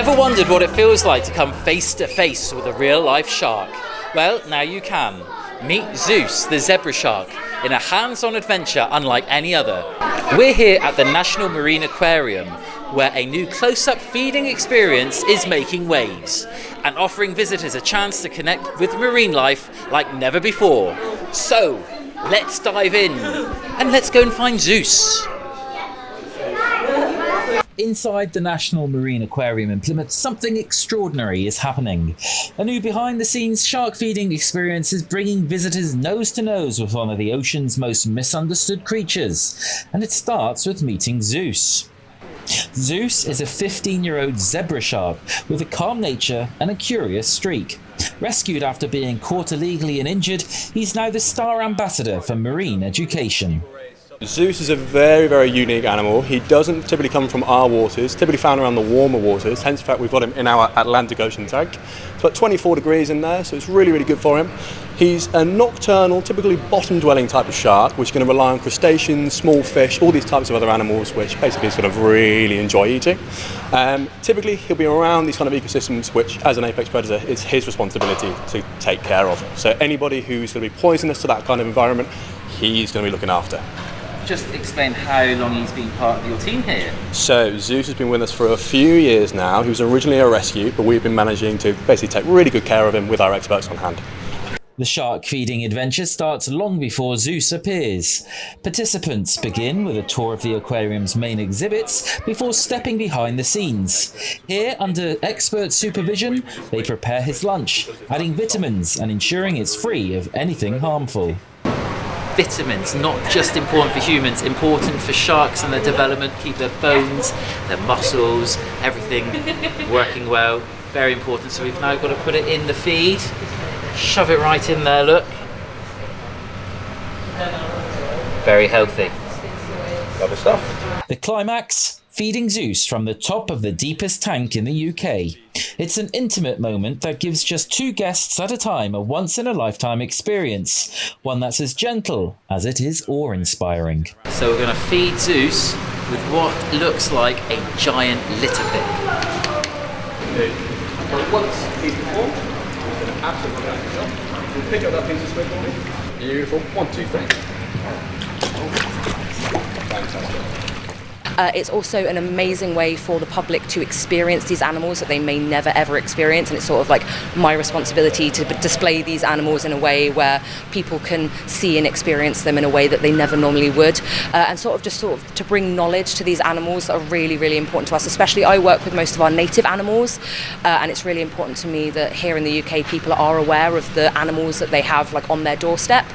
Ever wondered what it feels like to come face to face with a real-life shark? Well, now you can. Meet Zeus, the zebra shark, in a hands-on adventure unlike any other. We're here at the National Marine Aquarium, where a new close-up feeding experience is making waves and offering visitors a chance to connect with marine life like never before. So, let's dive in and let's go and find Zeus. Inside the National Marine Aquarium in Plymouth, something extraordinary is happening. A new behind-the-scenes shark feeding experience is bringing visitors nose to nose with one of the ocean's most misunderstood creatures, and it starts with meeting Zeus. Zeus is a 15-year-old zebra shark with a calm nature and a curious streak. Rescued after being caught illegally and injured, he's now the star ambassador for marine education. Zeus is a very, very unique animal. He doesn't typically come from our waters, typically found around the warmer waters, hence the fact we've got him in our Atlantic Ocean tank. It's about 24 degrees in there, so it's really, really good for him. He's a nocturnal, typically bottom-dwelling type of shark, which is going to rely on crustaceans, small fish, all these types of other animals, which basically he's going to really enjoy eating. Typically, he'll be around these kind of ecosystems, which, as an apex predator, it's his responsibility to take care of. So anybody who's going to be poisonous to that kind of environment, he's going to be looking after. Just explain how long he's been part of your team here. So Zeus has been with us for a few years now. He was originally a rescue, but we've been managing to basically take really good care of him with our experts on hand. The shark feeding adventure starts long before Zeus appears. Participants begin with a tour of the aquarium's main exhibits before stepping behind the scenes. Here, under expert supervision, they prepare his lunch, adding vitamins and ensuring it's free of anything harmful. Vitamins, not just important for humans, important for sharks and their development, keep their bones, their muscles, everything working well. Very important. So we've now got to put it in the feed, shove it right in there, look. Very healthy. Lovely stuff. The climax, feeding Zeus from the top of the deepest tank in the UK. It's an intimate moment that gives just 2 guests at a time a once-in-a-lifetime experience, one that's as gentle as it is awe-inspiring. So we're going to feed Zeus with what looks like a giant litter pick. Once he's performed, he's going to absolutely You'll pick up that piece of squid for me. Beautiful. 1, 2, 3. Fantastic. It's also an amazing way for the public to experience these animals that they may never ever experience, and it's sort of like my responsibility to display these animals in a way where people can see and experience them in a way that they never normally would, and sort of to bring knowledge to these animals that are really, really important to us. Especially I work with most of our native animals, and it's really important to me that here in the UK people are aware of the animals that they have like on their doorstep,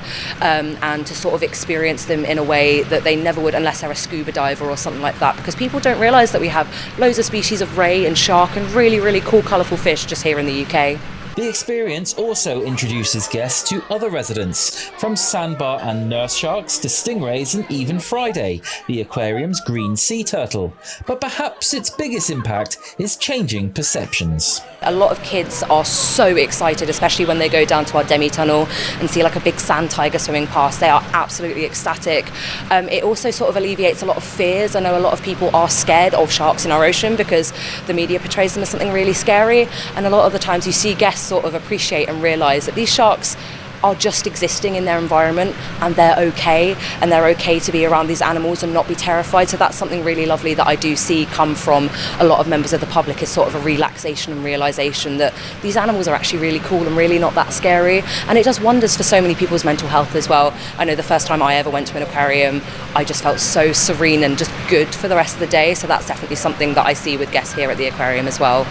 and to sort of experience them in a way that they never would unless they're a scuba diver or something like that, because people don't realise that we have loads of species of ray and shark and really, really cool, colourful fish just here in the UK. The experience also introduces guests to other residents, from sandbar and nurse sharks to stingrays and even Friday, the aquarium's green sea turtle. But perhaps its biggest impact is changing perceptions. A lot of kids are so excited, especially when they go down to our demi-tunnel and see like a big sand tiger swimming past. They are absolutely ecstatic. It also sort of alleviates a lot of fears. I know a lot of people are scared of sharks in our ocean because the media portrays them as something really scary, and a lot of the times you see guests sort of appreciate and realise that these sharks are just existing in their environment and they're okay to be around these animals and not be terrified. So that's something really lovely that I do see come from a lot of members of the public, is sort of a relaxation and realisation that these animals are actually really cool and really not that scary, and it does wonders for so many people's mental health as well. I know the first time I ever went to an aquarium I just felt so serene and just good for the rest of the day, so that's definitely something that I see with guests here at the aquarium as well.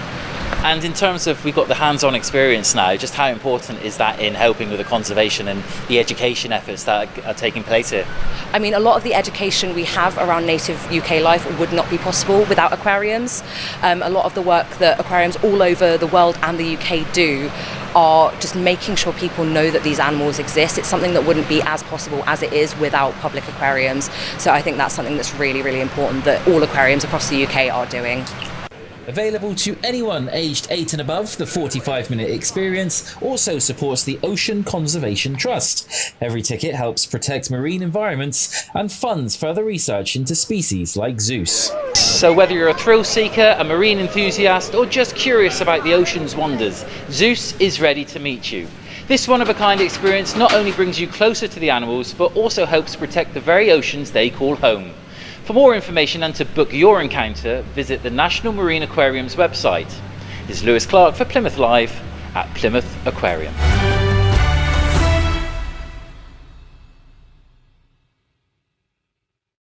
And in terms of, we've got the hands-on experience now, just how important is that in helping with the conservation and the education efforts that are taking place here? I mean, a lot of the education we have around native UK life would not be possible without aquariums. A lot of the work that aquariums all over the world and the UK do are just making sure people know that these animals exist. It's something that wouldn't be as possible as it is without public aquariums. So I think that's something that's really, really important that all aquariums across the UK are doing. Available to anyone aged 8 and above, the 45-minute experience also supports the Ocean Conservation Trust. Every ticket helps protect marine environments and funds further research into species like Zeus. So whether you're a thrill seeker, a marine enthusiast, or just curious about the ocean's wonders, Zeus is ready to meet you. This one-of-a-kind experience not only brings you closer to the animals, but also helps protect the very oceans they call home. For more information and to book your encounter, visit the National Marine Aquarium's website. This is Lewis Clark for Plymouth Live at Plymouth Aquarium.